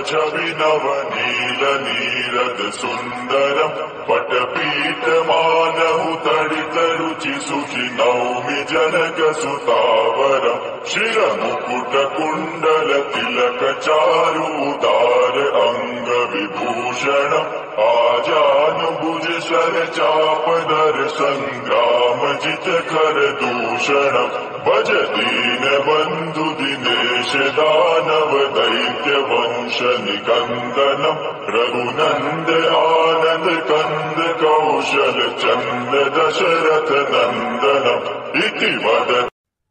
छवि नवनील नीरद सुंदरम पटपीठ मानहु तडित रुचि सुखि नौमि जनक सुतावरम शिर मुकुट कुंडल तिलक चारु उदार अंग विभूषण आजानुभुज शर चापधर संग्राम जित कर दूषण भज दीन बंधु दिनेश दानव दैत्य वंश निकंदनम रघुनंद आनंद कंद कौशल चंद दशरथ नंदनम इति वद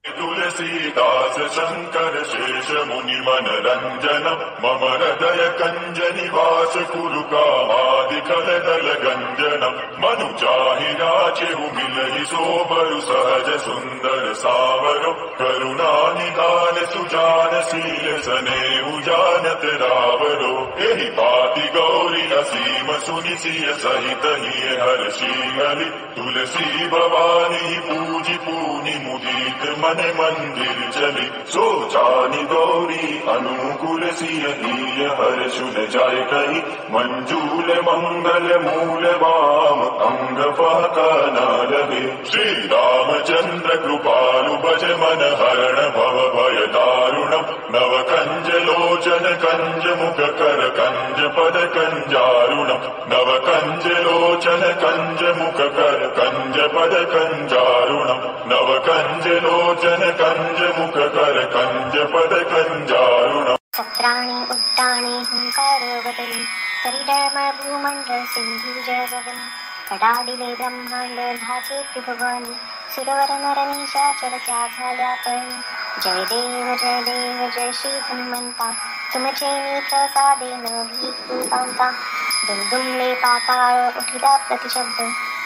तुलसीदास शंकर शेष मुनि मनरंजन मम हृदय कंज निवास कुरु कामादि कलदल गंजन मनु चाहि राचेहु मिलहि सोबरु सहज सुंदर सावरो करुणा निधान सुजान शील सनेहु जानत रावरो एहि बाति गौरी असीम सुनि सिय सहित हिय हर्षि हरि तुलसी भवानी पूजि पूनि मुदित मन मंदिर चली सोचानी गौरी अनुकूल सिय हिय हर्षुन जाय कही मंजूल मंगल मूल वाम अंग फहका न लगे श्री रामचंद्र कृपालु भज मन हरण भव भय दारुणम नव कंज लोचन कंज मुख कर कंज पद कंजारुणम नव कंज लोचन कंज मुख कर कंज पद कंजारुणम नव कंज लोचन कंज मुख कर कंज पद कंजारुणम सत्राणि उट्टाणि हुंकारवदनी करिडम भूमंडल सिंधु जगगन कडाडिले ब्रह्मांड धाचे त्रिभुवनी सुरवर नर निशाचर क्या झाल्या करणी जय देव जय श्री हनुमंता तुमचे नेत्र साधेन भीतांता दुमदुमले पाताळ उठिला प्रतिशब्द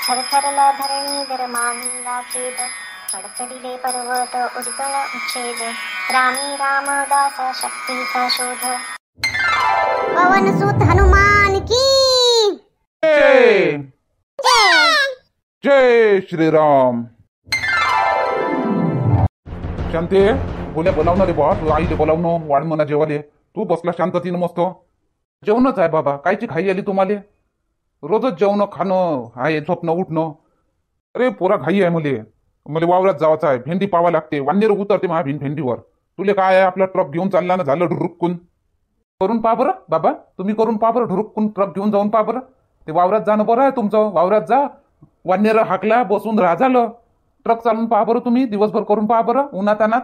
थरथरला धरणी दर मानिला खेद कडकडीले पर्वत उद्गळ उच्छेद रामी रामदासा शक्तीचा शोध पवन सुत हनुमान की जय जय श्रीराम. शांते बोल्या बोलावणार रे बा, तू आईले बोलावणं वाढ म्हणा जेवाले. तू बसला शांततीनं मस्त. जेवणच आहे बाबा, कायची खाई आली तुम्हाला? रोजच जेवण खाणं आहे, झोपणं उठणं. अरे पोरा घाई आहे मला वावरात जायचं आहे. भेंडी पावा लागते, वांनेर उतरते महा भेंडीवर. तुले काय आहे, आपला ट्रक घेऊन चालला ना, झालं ढुरुक्कून. करून पहा बरं बाबा, तुम्ही करून पहा बरं ढुरुक्कून. ट्रक घेऊन जाऊन पहा बरं. ते वावरात जाणं बरं आहे तुमचं. वावरात जा, वांनेर हाकला, बसून राहा, झालं. ट्रक चालून पहा बरं तुम्ही, दिवसभर करून पहा बरं उन्हात अनात.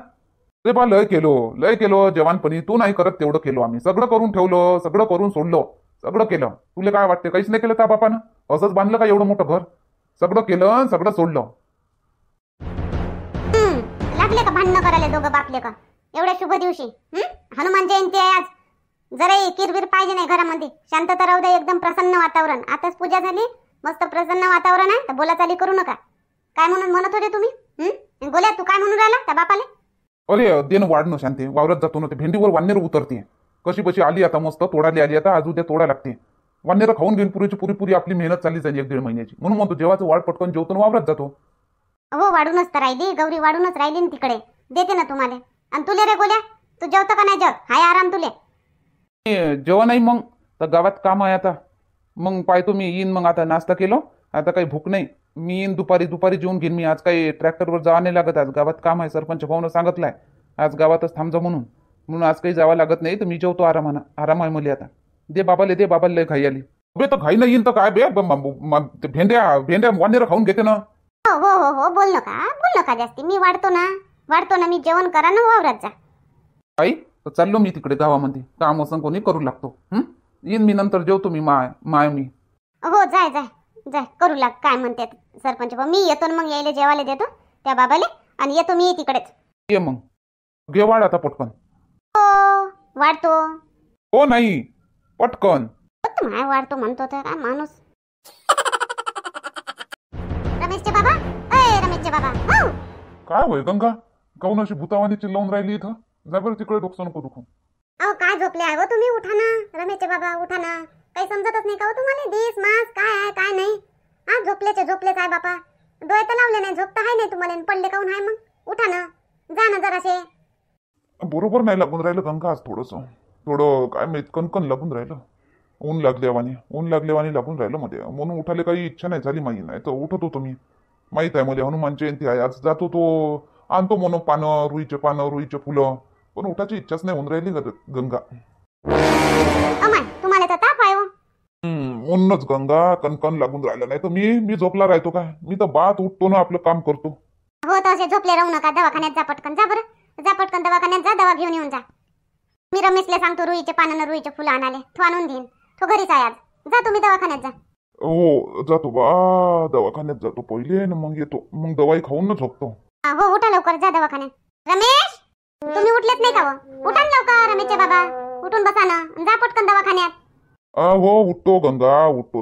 रे बा लय केलो जवानपणी. तू नाही करत तेवढं केलो आम्ही. सगळं करून ठेवलं, सगळं करून सोडलं, सगळं केलं. तुला काय वाटते काहीच नाही केलं त्या बापानं? असंच बांधलं का एवढं मोठं घर? सगळं केलं, सगळं सोडलं. लागले का भांडणं करायला दोघं बापले का एवढ्या शुभ दिवशी? हनुमान जयंती आहे आज. जरा किरबिर पाहिजे नाही घरामध्ये. शांतता राहू दे, एकदम प्रसन्न वातावरण. आताच पूजा झाली, मस्त प्रसन्न वातावरण आहे. तर बोला चाली करू नका. काय म्हणत होते तुम्ही? बोल्या तू काय म्हणून राहिला त्या बापाले? अरे देणं वाढणं शांती. वावरात जातो ना, ते भेंडीवर वांनेर उतरते. कशी बशी आली आता, मस्त तोडाली आली आता. अजून त्या तोडा लागते. वांनेर खाऊन घेऊन पुरी आपली मेहनत चालली जाईल 1-1.5 महिन्याची. म्हणून म्हणतो जेव्हाचं वाढ पटकन जेवतो वावरात जातो. हो वाढूनच तर राहिली गौरी, वाढूनच राहिली ना तिकडे. देते ना तुम्हाला. आणि तुले रे गोल्या, तू जेवतो का नाही जेवत? हाय आराम तुले? जेव्हा नाही मग तर गावात काम आहे आता. मग पाहतो मी येईन. मग आता नाश्ता केलो, आता काही भूक नाही. मी येईन दुपारी जेवून घेईन मी. आज काही ट्रॅक्टरवर जावं नाही लागत. आज गावात काम आहे, सरपंच भाऊनं सांगितलंय आज गावातच थांबजा म्हणून आज काही जावं लागत नाही. तर मी जेवतो आरामानं. आराम आहे मला आता. दे बाबाला लय घाई आली. बे तर घाई नाही येईन तर काय बे, भेंड्या वांनेर खाऊन घेते ना. हो बोल नका जास्ती. मी वाढतो ना मी. जेवण करा ना, वावरात जा. आई तर चाललो मी तिकडे गावामध्ये. काम असं कोणी करू लागतो. येईन मी नंतर, जेवतो मी. माय मी. हो जाय करू लाग. काय म्हणते सरपंच भाऊ? मी येतो मग, यायला जेवायला देतो त्या बाबाले. आणि येतो मी तिकडेच. ये मग, घे वाढ आता पटकन. हो वाढतो. हो नाही पटकन. माय वाढतो म्हणतो तर काय माणूस. रमेशचे बाबा हो. काय होय गंगा, काऊन अशी भूतावानी चिल्लावून राहिली इथं? जा बरं तिकडे, डोकं नको दुखू. अहो काय झोपले आहे तुम्ही? उठा ना रमेशचे बाबा, उठा ना. काही समजतच नाही का हो तुम्हाला? दिस मास काय आहे काय नाही? हा झोपलेच आहे बापा. डोळे तर लावले नाही, झोपता आहे नाही तुम्हाला. पडले काऊन आहे मग? उठा ना, जा ना जरासे. बरोबर नाही लागून राहिलं गंगा आज थोडंसं. थोडं काय माहित कणकण लागून राहिलं. ऊन लागल्यावानी लागून राहिलं मध्ये, म्हणून उठाले काही इच्छा नाही झाली माझी. नाही तर उठत होतो मी. माहित आहे मध्ये हनुमान जयंती आहे आज. जातो तो आणतो म्हणून पानं, रुईचे फुलं, पण उठायची इच्छाच नाही होऊन राहिली गंगा. अमाय तुम्हाला तर ताप आहे हो. ऊनच गंगा, कणकण लागून राहिलं. नाही तर मी झोपला राहतो काय? मी तर बात उठतो ना, आपलं काम करतो. हो तर असे झोपले राहू नका, दवाखान्यात जा पटकन. जा बरं, जा पटकन दवाखान्यात जा, दवा घेऊन येऊन जा. मी रमेशला सांगतो रुईचे पानं रुईचे फुलं आणाले, तो आणून देईन. तो घरीच आहे आज. जा तुम्ही दवाखान्यात जा. हो जातो बा, दवाखान्यात जातो पहिले ना, मग येतो. मग दवाई खाऊन ना झोपतो. हो उठा लवकर, जा दवाखान्यात. रमेश तुम्ही उठलेच नाही का हो? उठा ना लवकर रमेशचे बाबा, उठून बसा ना, जा पटकन दवाखान्यात. हो उठतो गंगा, उठतो.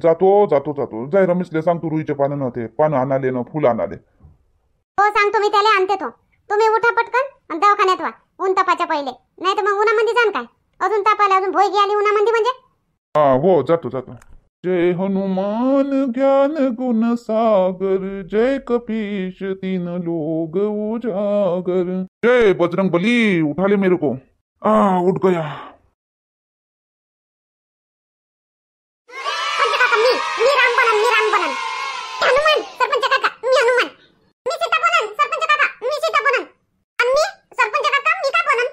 जातो. जाय रमेशले सांगतो रुईचे पानं न ते पानं आणाले ना, फुलं आणाले. हो सांगतो मी त्याला, आणते तो. तुम्ही उठा पटकन आणि दवाखान्यात व्हा ऊन तपाच्या पहिले. नाही तर मग उन्हामध्ये जाण काय, अजून तापाला अजून भोयगी आली उन्हामध्ये म्हणजे. हो जातो. जय हनुमान ज्ञान गुण सागर, जय कपीश तीन लोग उजागर, जय बजरंग बली उठाले मेरे को. उठ गया. मी राम बनन. हनुमान सरपंच काका, मी हनुमान. मी सीता बनन सरपंच काका, मी सीता बनन. आणि मी सरपंच काका, मी का बनन?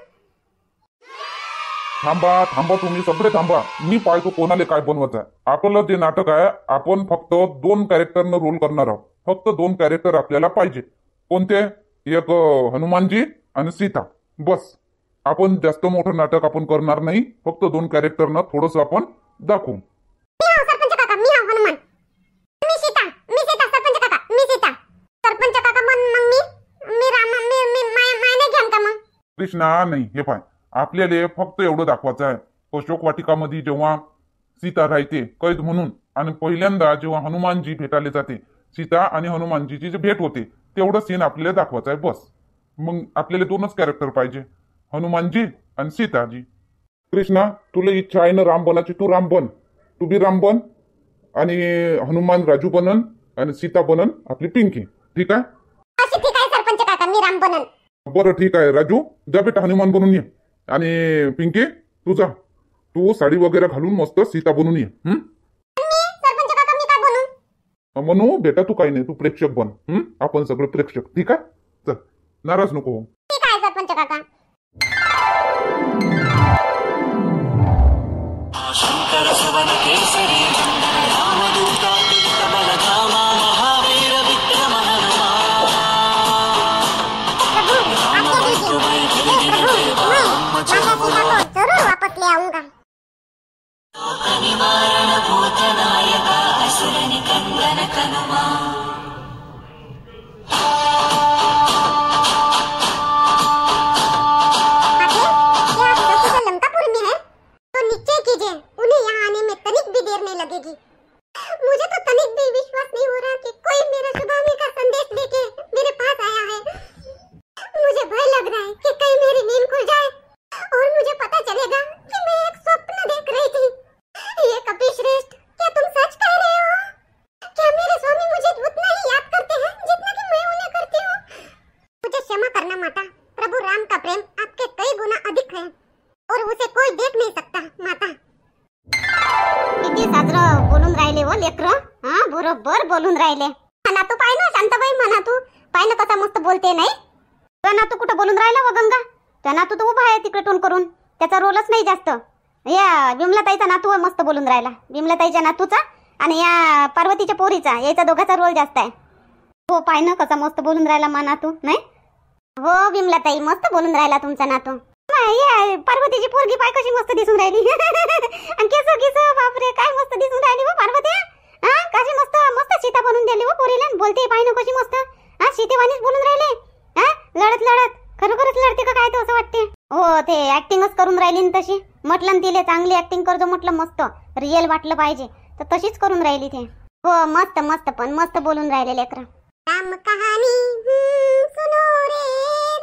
थांबा तुम्ही सगळे थांबा. मी पाहतो कोणाला काय बनवत आहे. आपलं जे नाटक आहे, आपण फक्त 2 कॅरेक्टरनं रोल करणार आहोत. फक्त 2 कॅरेक्टर आपल्याला पाहिजे. कोणते? एक हनुमानजी आणि सीता, बस. आपण जास्त मोठं नाटक आपण करणार नाही. फक्त 2 कॅरेक्टरनं थोडस आपण दाखवू. सरपंच काका, मी हनुमान. मी सीता सरपंच काका, मी सीता. सरपंच काका मग मी राम, मी मायने घ्यान का मग? कृष्णा नाही, हे पाय, आपल्याला फक्त एवढं दाखवायचं आहे. अशोक वाटिकामध्ये जेव्हा सीता राहते कैद म्हणून, आणि पहिल्यांदा जेव्हा हनुमानजी भेटायला जाते, सीता आणि हनुमानजीची जी भेट होते, तेवढं सीन आपल्याला दाखवायचं आहे, बस. मग आपल्याला 2च कॅरेक्टर पाहिजे, हनुमानजी आणि सीताजी. कृष्णा तुला इच्छा आहे ना राम बनायची, तू राम बन. तू बी राम बन, आणि हनुमान राजू बनन, आणि सीता बनन आपली पिंकी. ठीक आहे? ठीक आहे सरपंच काका, मी राम बनन. बरं ठीक आहे राजू, जा बेटा हनुमान बनून ये. आणि पिंकी तू जा, तू साडी वगैरे घालून मस्त सीता बनून ये. सरपंच काका मी काय बनू? म्हणू बेटा तू काही नाही, तू प्रेक्षक बन. आपण सगळे प्रेक्षक. ठीक आहे? चल, नाराज नको हो. ठीक आहे सरपंच काका. शंकर सुवन केसरी रामदूता बलधामा महावीर विक्रम जरूर वापस ले आऊंगा. निवारण भूतनायका असुर निकंदन कनुमा. लंकापुर में है तो निश्चय कीजिए उन्हें यहाँ आने में तनिक भी देर नहीं लगेगी. मुझे तो तनिक भी विश्वास नहीं हो रहा कि कोई मेरा शुभावी का संदेश लेके मेरे पास आया है. मुझे भय लग रहा है कि कहीं मेरी नींद खुल जाए और मुझे पता चलेगा कि मैं एक स्वप्न देख रही थी. ये कपिश्रेष्ठ, क्या तुम सच कह रहे हो? क्या मेरे स्वामी मुझे उतना ही याद करते हैं जितना कि मैं उन्हें करती हूँ? मुझे क्षमा करना माता. प्रभु राम का प्रेम आपके कई गुना अधिक है और उसे कोई देख नहीं सकता माता. किती साजरं बोलून राहिले हो लेकरं. बरोबर बोलून राहिले. नातू पाय ना शांताबाई, म्हणा तू पाय ना कसा मस्त बोलते. नाही नातू कुठं बोलून राहिला व गंगा? त्या नातू तर उभा आहे तिकडे टोन करून, त्याचा रोलच नाही जास्त. या विमलाताईचा नातू मस्त बोलून राहिला, विमलाताईच्या नातूचा आणि या पार्वतीच्या पोरीचा, याचा दोघाचा रोल जास्त आहे. हो पाय ना कसा मस्त बोलून राहिला मा नातू. नाही हो विमलाताई मस्त बोलून राहिला तुमचा नातू. पार्वतीची पोरगी पाय कशी मस्त दिसून राहिली. आणि केस बापरे काय मस्त दिसून राहिली हो पार्वती. कशी मस्त मस्त सीता बनून दिली हो पोरीला. बोलते पाय ना कशी मस्त. सीतेवानीच बोलून राहिले. लढत खरोखरच लढते का काय ते असं वाटते. हो ते ऍक्टिंगच करून राहिली ना तशी. म्हटलं तिले चांगली ऍक्टिंग करतो म्हटलं, मस्त रिअल वाटलं पाहिजे तर तशीच करून राहिली ते. हो मस्त पण मस्त बोलून राहिले लेकरं. राम कहानी सुनो रे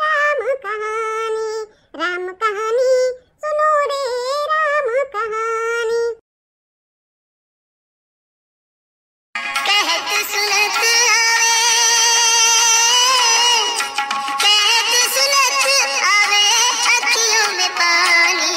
राम कहानी, राम कहानी सुनो रे राम कहानी. कहत सुनत आवे, कहत सुनत आवे अखियों में पानी.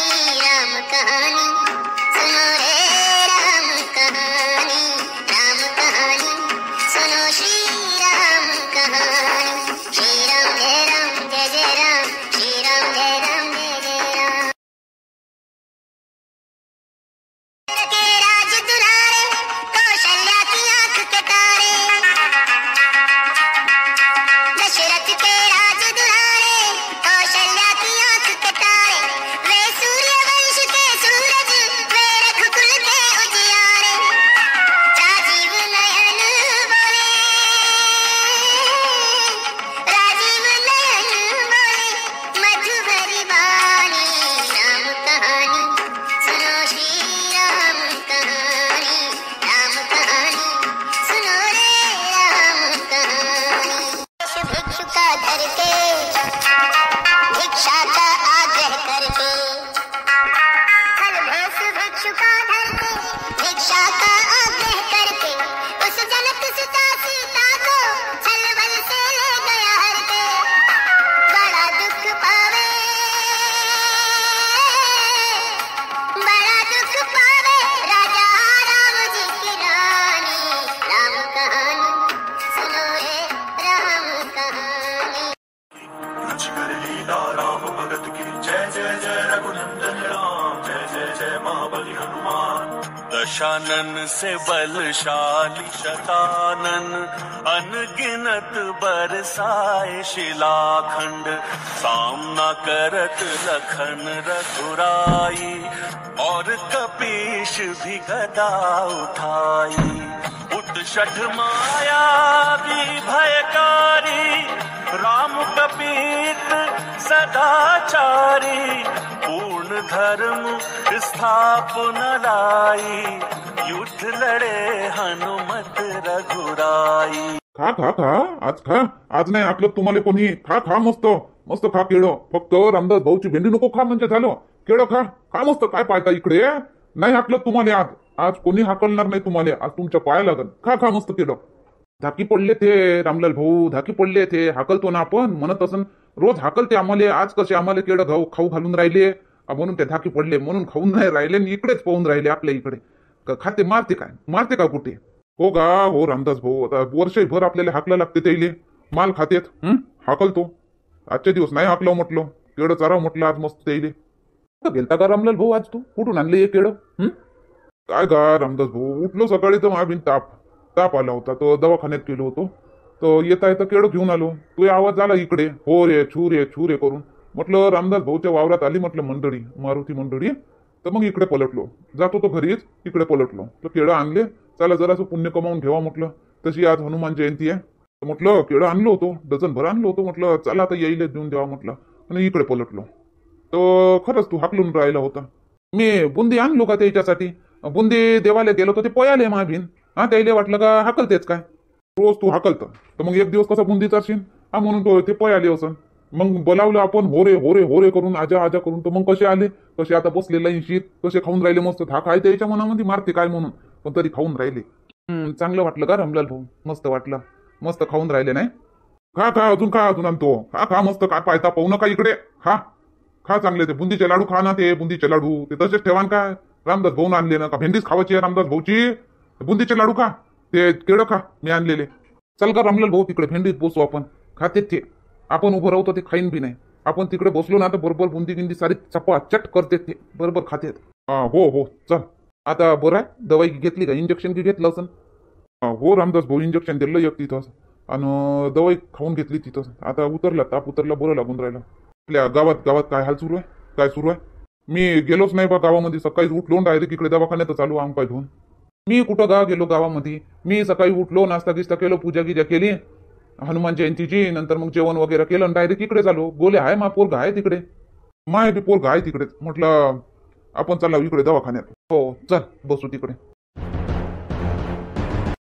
गजानन से बलशाली शतानन अनगिनत बरसाए शिलाखंड सामना करत लखन रघुराई और कपीश भी गदा उठाई उतषठ माया भी भयकारी राम कपीत सदाचारी पूर्ण धर्म स्थापन लाई युद्ध लड़े हनुमत रघुराई। खा खा खा आज खा, आज नाही आकलं तुम्हाला कोणी, खा खा मस्त मस्त खा केळं, फक्त रामदास भाऊची भेंडी नको खा म्हणजे झालं, केळं खा खा मस्त, काय पाहता इकडे, नाही हाकलं तुम्हाला आज, आज कोणी हाकलणार नाही तुम्हाला, आज तुमच्या पाया लागल, खा खा मस्त केळं। धाकी पडले ते रामलाल भाऊ, धाकी पडले ते, हाकलतो ना आपण म्हणत असन, रोज हाकलते आम्हाला, आज कसे आम्हाला केळं खाऊ घालून राहिले म्हणून ते धाकी पडले, म्हणून खाऊन नाही राहिले आणि इकडेच पाहून राहिले आपल्या इकडे, खाते मारते काय, मारते का कुठे, हो गा हो रामदास भाऊ, आता वर्षभर आपल्याला हाकला लागते त्याले, माल खातेत, हाकलतो, आजचे दिवस नाही हाकलं म्हटलं, केळं चारा म्हटलं आज मस्त त्याले, गेलता का रामलाल भाऊ आज तू, कुठून आणले हे केळं, काय का रामदास भाऊ, उठलो सकाळी तर माझी ताप आला होता, तो दवाखान्यात गेलो होतो, तर येता येता केळं घेऊन आलो, तू आवाज आला इकडे, हो रे छू रे करून, म्हटलं रामदास भाऊच्या वावरात आली म्हटलं मंडळी, मारुती मंडळी, तर मग इकडे पलटलो, जातो तो घरीच, इकडे पलटलो, तर केळं आणले, चला जरासं पुण्य कमावून घ्यावा म्हटलं, तशी आज हनुमान जयंती आहे, तर म्हटलं केळं आणलं होतो, डझनभर आणलं होतं, म्हटलं चला आता येईल देऊन द्यावा म्हटलं, आणि इकडे पलटलो, तर खरंच तू हाकलून राहिला होता, मी बुंदी आणलो का त्याच्यासाठी, बुंदी देवाला गेलो तर ते पयाले माभिन, त्याला वाटलं का हाकलतेच काय, रोज तू हाकलतं, तर मग एक दिवस कसा बुंदी चारशील, म्हणून तो ते पयाले असं, मग बोलावलं आपण होरे करून, आजा करून, तर मग कसे आले, कसे आता बसलेला इंशीत, कसे खाऊन राहिले मस्त, हा काय त्याच्या मनामध्ये मारते काय म्हणून, पण तरी खाऊन राहिले, चांगलं वाटलं का रामलाल भाऊ, मस्त वाटलं, मस्त खाऊन राहिले नाही, खा अजून आणतो, खा मस्त, काय पाहता पाहू नका इकडे, खा चांगले ते बुंदीचे लाडू खा ना, ते बुंदीचे लाडू ते तसेच ठेवान काय, रामदास भाऊन आणले ना, का भेंडीच खावायची आहे रामदास भाऊची, बुंदीचे लाडू खा, ते केळं खा मी आणलेले, चल का रामलाल भाऊ तिकडे भेंडीत बसू आपण, खाते ते, आपण उभं राहतो ते खाईन बी नाही, आपण तिकडे बसलो ना तर बरोबर बुंदी गिंदी सारी चट करते ते, बरोबर खातेत, हो चल, आता बरं आहे, दवाई घेतली का, इंजेक्शन घेतलं असं, हो रामदास भाऊ इंजेक्शन दिलं एक तिथं, आणि दवाई खाऊन घेतली तिथं, आता उतरला ताप उतरला, बरं लागून राहिलं, आपल्या गावात काय हाल सुरू आहे, काय सुरू आहे, मी गेलोच नाही बा गावामध्ये, सकाळी उठलो डायरेक्ट इकडे दवाखान्यात चालू आम काय घेऊन, मी कुठं गेलो गावामध्ये, मी सकाळी उठलो, नाश्ता गिस्ता केलो, पूजा गिजा केली हनुमान जयंतीची, नंतर मग जेवण वगैरे केलं आणि डायरेक्ट इकडे झालो, गोले आहे मा पोरगा आहे तिकडे, माय बी पोरगा आहे तिकडे, म्हटलं आपण चाललो इकडे दवाखान्यात, हो चल बसू तिकडे।